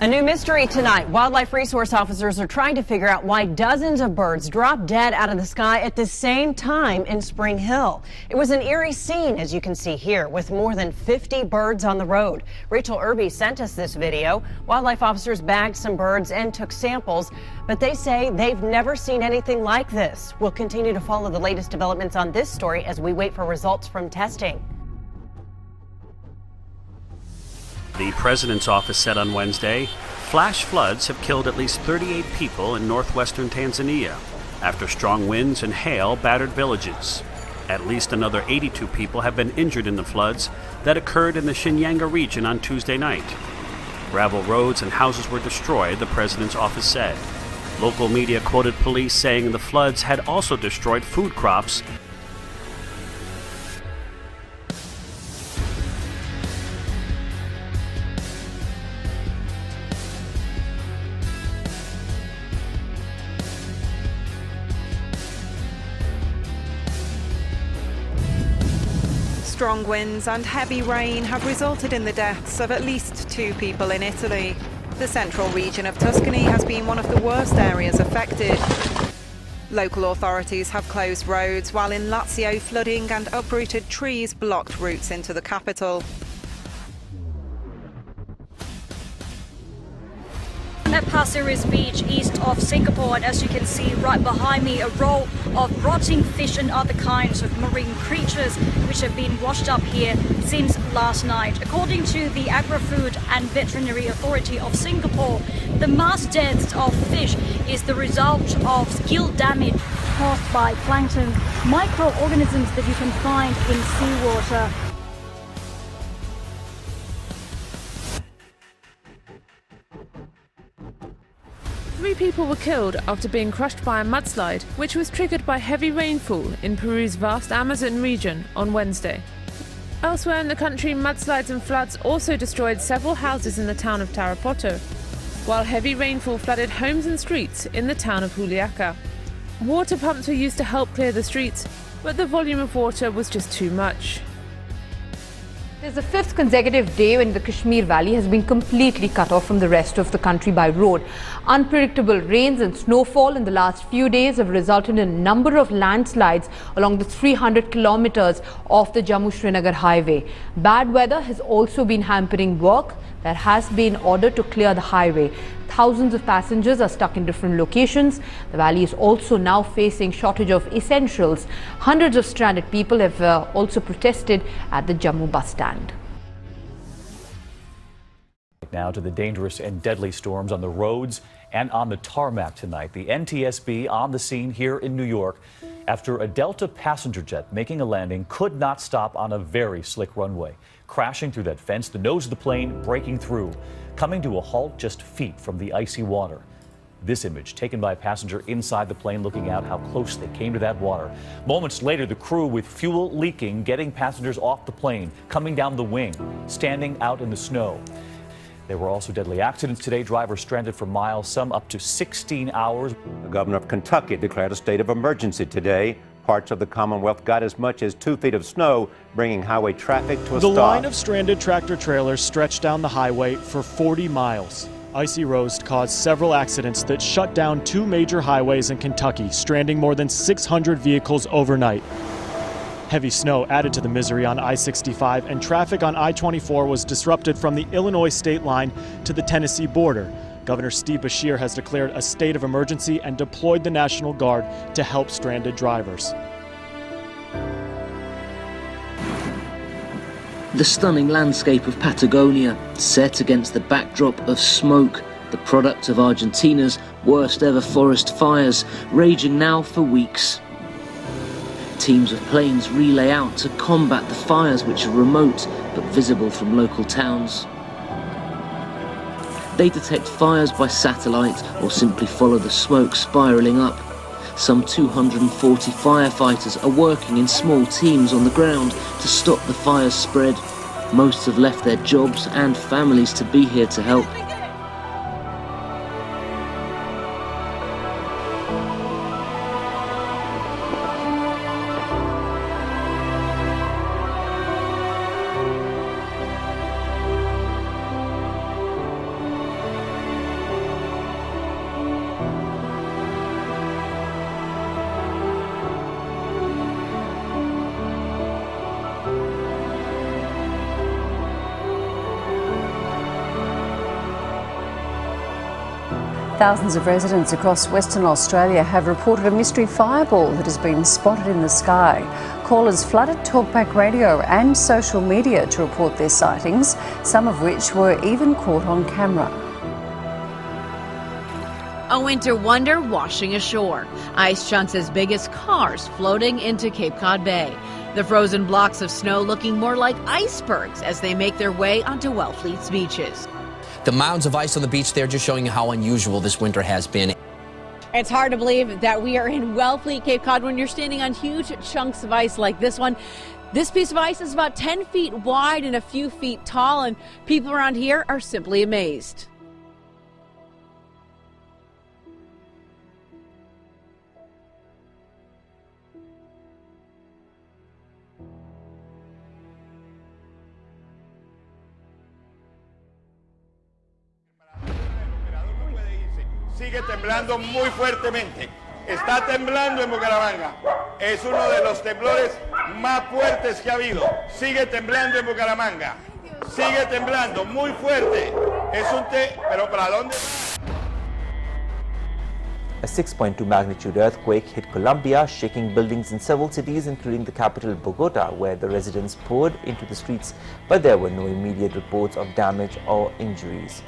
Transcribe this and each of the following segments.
A new mystery tonight. Wildlife resource officers are trying to figure out why dozens of birds dropped dead out of the sky at the same time in Spring Hill. It was an eerie scene, as you can see here, with more than 50 birds on the road. Rachel Irby sent us this video. Wildlife officers bagged some birds and took samples, but they say they've never seen anything like this. We'll continue to follow the latest developments on this story as we wait for results from testing. The president's office said on Wednesday, flash floods have killed at least 38 people in northwestern Tanzania after strong winds and hail battered villages. At least another 82 people have been injured in the floods that occurred in the Shinyanga region on Tuesday night. Gravel roads and houses were destroyed, the president's office said. Local media quoted police saying the floods had also destroyed food crops. Strong winds and heavy rain have resulted in the deaths of at least 2 people in Italy. The central region of Tuscany has been one of the worst areas affected. Local authorities have closed roads, while in Lazio flooding and uprooted trees blocked routes into the capital. At Pasir Ris Beach, east of Singapore, and as you can see right behind me, a row of rotting fish and other kinds of marine creatures which have been washed up here since last night. According to the Agri-Food and Veterinary Authority of Singapore, the mass deaths of fish is the result of gill damage caused by plankton, microorganisms that you can find in seawater. 3 people were killed after being crushed by a mudslide, which was triggered by heavy rainfall in Peru's vast Amazon region on Wednesday. Elsewhere in the country, mudslides and floods also destroyed several houses in the town of Tarapoto, while heavy rainfall flooded homes and streets in the town of Juliaca. Water pumps were used to help clear the streets, but the volume of water was just too much. It's the 5th consecutive day when the Kashmir Valley has been completely cut off from the rest of the country by road. Unpredictable rains and snowfall in the last few days have resulted in a number of landslides along the 300 kilometers of the Jammu-Srinagar highway. Bad weather has also been hampering work that has been ordered to clear the highway. Thousands of passengers are stuck in different locations. The valley is also now facing shortage of essentials. Hundreds of stranded people have also protested at the Jammu bus stand. Now to the dangerous and deadly storms on the roads and on the tarmac tonight. The NTSB on the scene here in New York after a Delta passenger jet making a landing could not stop on a very slick runway. Crashing through that fence, the nose of the plane breaking through, coming to a halt just feet from the icy water. This image taken by a passenger inside the plane looking out how close they came to that water. Moments later, the crew with fuel leaking, getting passengers off the plane, coming down the wing, standing out in the snow. There were also deadly accidents today. Drivers stranded for miles, some up to 16 hours. The governor of Kentucky declared a state of emergency today. Parts of the Commonwealth got as much as 2 feet of snow, bringing highway traffic to a stop. The line of stranded tractor trailers stretched down the highway for 40 miles. Icy roads caused several accidents that shut down 2 major highways in Kentucky, stranding more than 600 vehicles overnight. Heavy snow added to the misery on I-65, and traffic on I-24 was disrupted from the Illinois state line to the Tennessee border. Governor Steve Beshear has declared a state of emergency and deployed the National Guard to help stranded drivers. The stunning landscape of Patagonia, set against the backdrop of smoke, the product of Argentina's worst ever forest fires, raging now for weeks. Teams of planes relay out to combat the fires, which are remote but visible from local towns. They detect fires by satellite or simply follow the smoke spiralling up. Some 240 firefighters are working in small teams on the ground to stop the fire's spread. Most have left their jobs and families to be here to help. Thousands of residents across Western Australia have reported a mystery fireball that has been spotted in the sky. Callers flooded talkback radio and social media to report their sightings, some of which were even caught on camera. A winter wonder washing ashore. Ice chunks as big as cars floating into Cape Cod Bay. The frozen blocks of snow looking more like icebergs as they make their way onto Wellfleet's beaches. The mounds of ice on the beach there just showing you how unusual this winter has been. It's hard to believe that we are in Wellfleet, Cape Cod, when you're standing on huge chunks of ice like this one. This piece of ice is about 10 feet wide and a few feet tall, and people around here are simply amazed. Sigue temblando muy fuertemente. Está temblando en Bucaramanga. Es uno de los temblores más fuertes que ha habido. Sigue temblando en Bucaramanga. Sigue temblando muy fuerte. Es un pero ¿para dónde? A 6.2 magnitude earthquake hit Colombia, shaking buildings in several cities, including the capital Bogota, where the residents poured into the streets, but there were no immediate reports of damage or injuries.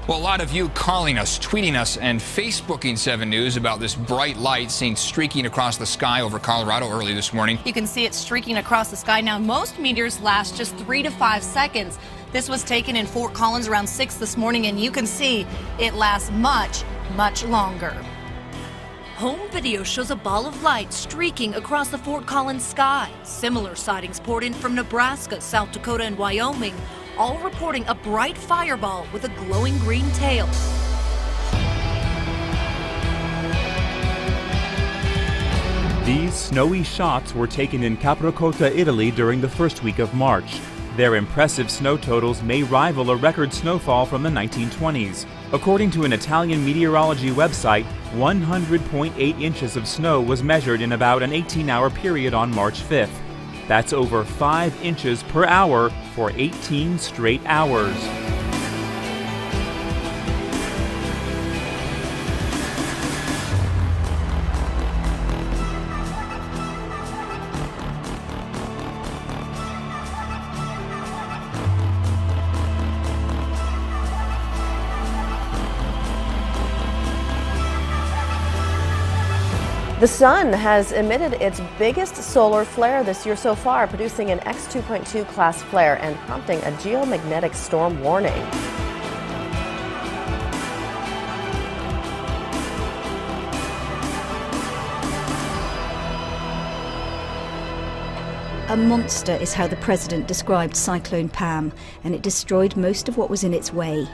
Well, a lot of you calling us, tweeting us, and Facebooking 7 News about this bright light seen streaking across the sky over Colorado early this morning. You can see it streaking across the sky now. Most meteors last just 3 to 5 seconds. This was taken in Fort Collins around 6 this morning, and you can see it lasts much, much longer. Home video shows a ball of light streaking across the Fort Collins sky. Similar sightings poured in from Nebraska, South Dakota, and Wyoming, all reporting a bright fireball with a glowing green tail. These snowy shots were taken in Capricorta, Italy during the first week of March. Their impressive snow totals may rival a record snowfall from the 1920s. According to an Italian meteorology website, 100.8 inches of snow was measured in about an 18-hour period on March 5th. That's over 5 inches per hour for 18 straight hours. The sun has emitted its biggest solar flare this year so far, producing an X2.2 class flare and prompting a geomagnetic storm warning. A monster is how the president described Cyclone Pam, and it destroyed most of what was in its way.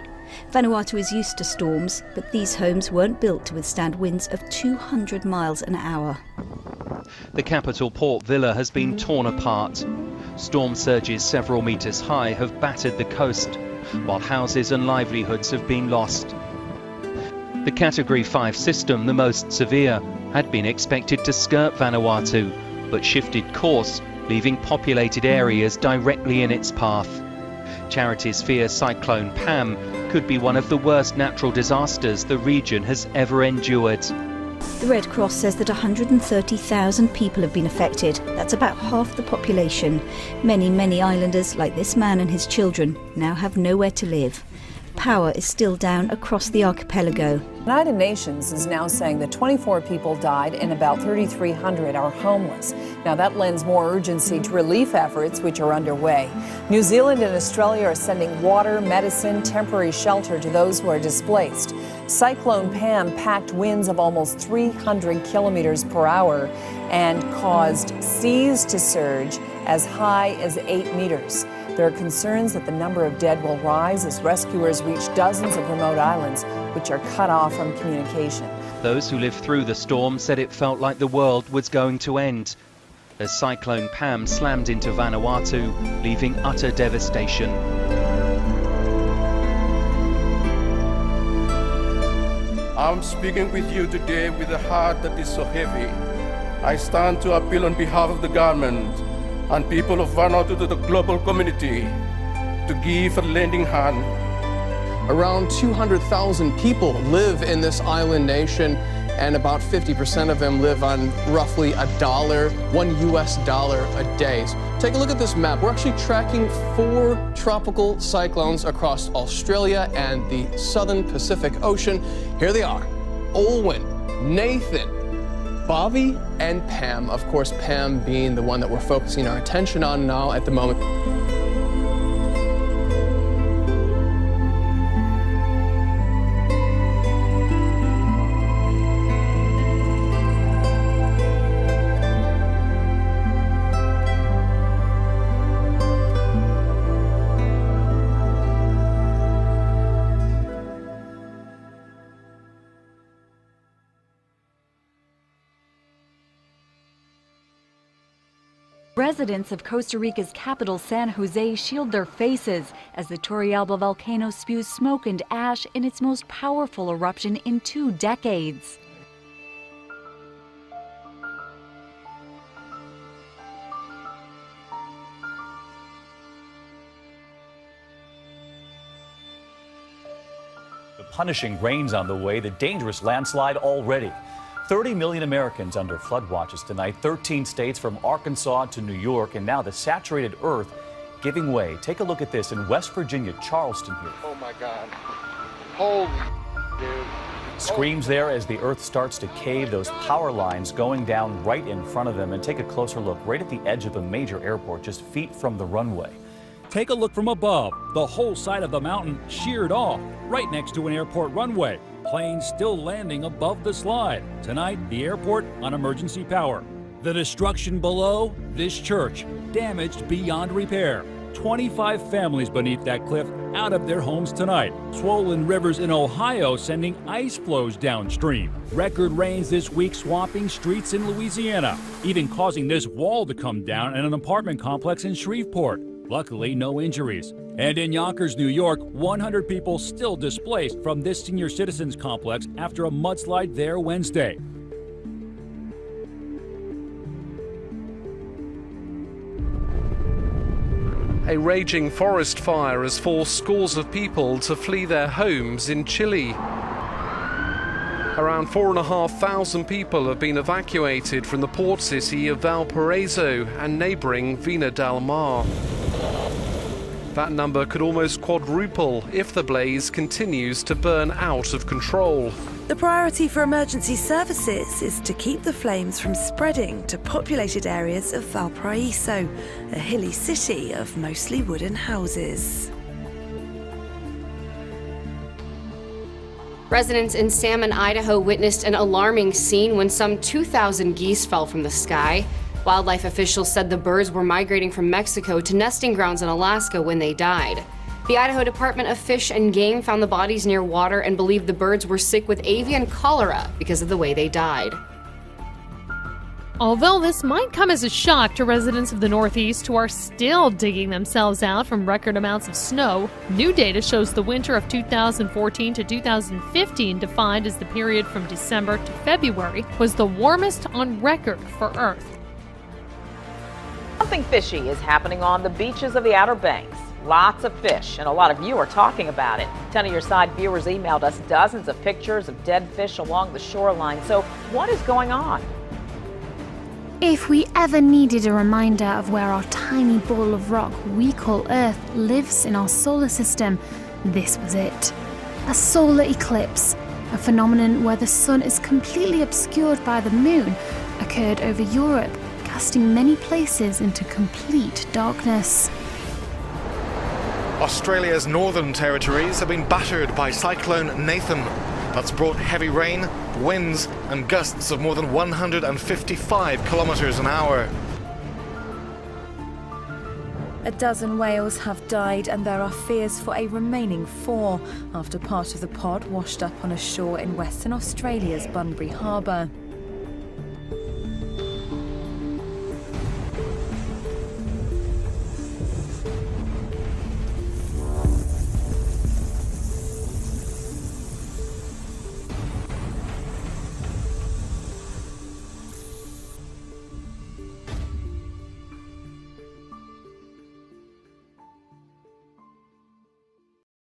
Vanuatu is used to storms, but these homes weren't built to withstand winds of 200 miles an hour. The capital Port Vila has been torn apart. Storm surges several metres high have battered the coast, while houses and livelihoods have been lost. The Category 5 system, the most severe, had been expected to skirt Vanuatu, but shifted course, leaving populated areas directly in its path. Charities fear Cyclone Pam could be one of the worst natural disasters the region has ever endured. The Red Cross says that 130,000 people have been affected. That's about half the population. Many islanders, like this man and his children, now have nowhere to live. Power is still down across the archipelago. The United Nations is now saying that 24 people died and about 3,300 are homeless. Now that lends more urgency to relief efforts which are underway. New Zealand and Australia are sending water, medicine, temporary shelter to those who are displaced. Cyclone Pam packed winds of almost 300 kilometers per hour and caused seas to surge as high as 8 meters. There are concerns that the number of dead will rise as rescuers reach dozens of remote islands which are cut off from communication. Those who lived through the storm said it felt like the world was going to end, as Cyclone Pam slammed into Vanuatu, leaving utter devastation. I'm speaking with you today with a heart that is so heavy. I stand to appeal on behalf of the government and people of Vanuatu to the global community to give a lending hand. Around 200,000 people live in this island nation, and about 50% of them live on roughly $1 US a day. So take a look at this map. We're actually tracking 4 tropical cyclones across Australia and the southern Pacific Ocean. Here they are: Olwen, Nathan, Bobby, and Pam. Of course, Pam being the one that we're focusing our attention on now at the moment. Residents of Costa Rica's capital, San Jose, shield their faces as the Turrialba volcano spews smoke and ash in its most powerful eruption in 2 decades. The punishing rain's on the way, the dangerous landslide already. 30 million Americans under flood watches tonight, 13 states from Arkansas to New York, and now the saturated earth giving way. Take a look at this in West Virginia, Charleston here. Oh my God. Holy dude. Screams there as the earth starts to cave, those power lines going down right in front of them. And take a closer look right at the edge of a major airport, just feet from the runway. Take a look from above. The whole side of the mountain sheared off, right next to an airport runway. Planes still landing above the slide. Tonight, the airport on emergency power. The destruction below, this church, damaged beyond repair. 25 families beneath that cliff out of their homes tonight. Swollen rivers in Ohio sending ice flows downstream. Record rains this week swamping streets in Louisiana, even causing this wall to come down in an apartment complex in Shreveport. Luckily, no injuries. And in Yonkers, New York, 100 people still displaced from this senior citizens complex after a mudslide there Wednesday. A raging forest fire has forced scores of people to flee their homes in Chile. Around 4,500 people have been evacuated from the port city of Valparaiso and neighboring Vina del Mar. That number could almost quadruple if the blaze continues to burn out of control. The priority for emergency services is to keep the flames from spreading to populated areas of Valparaiso, a hilly city of mostly wooden houses. Residents in Salmon, Idaho witnessed an alarming scene when some 2,000 geese fell from the sky. Wildlife officials said the birds were migrating from Mexico to nesting grounds in Alaska when they died. The Idaho Department of Fish and Game found the bodies near water and believed the birds were sick with avian cholera because of the way they died. Although this might come as a shock to residents of the Northeast who are still digging themselves out from record amounts of snow, new data shows the winter of 2014 to 2015, defined as the period from December to February, was the warmest on record for Earth. Something fishy is happening on the beaches of the Outer Banks. Lots of fish, and a lot of you are talking about it. 10 of your side viewers emailed us dozens of pictures of dead fish along the shoreline. So what is going on? If we ever needed a reminder of where our tiny ball of rock we call Earth lives in our solar system, this was it. A solar eclipse, a phenomenon where the sun is completely obscured by the moon, occurred over Europe, casting many places into complete darkness. Australia's northern territories have been battered by Cyclone Nathan. That's brought heavy rain, winds and gusts of more than 155 kilometres an hour. A dozen whales have died and there are fears for a remaining 4 after part of the pod washed up on a shore in Western Australia's Bunbury Harbour.